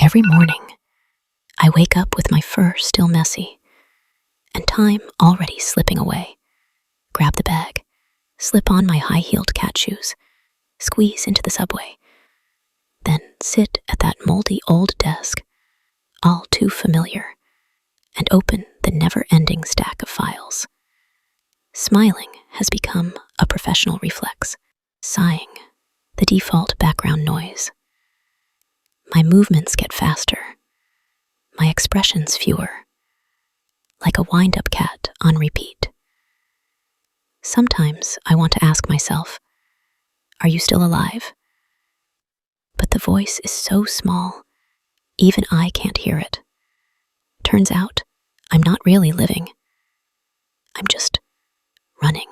Every morning, I wake up with my fur still messy, and time already slipping away. Grab the bag, slip on my high-heeled cat shoes, squeeze into the subway, then sit at that moldy old desk, all too familiar, and open the never-ending stack of files. Smiling has become a professional reflex, sighing, the default background noise. My movements get faster, my expressions fewer, like a wind-up cat on repeat. Sometimes I want to ask myself, are you still alive? But the voice is so small, even I can't hear it. Turns out, I'm not really living. I'm just running.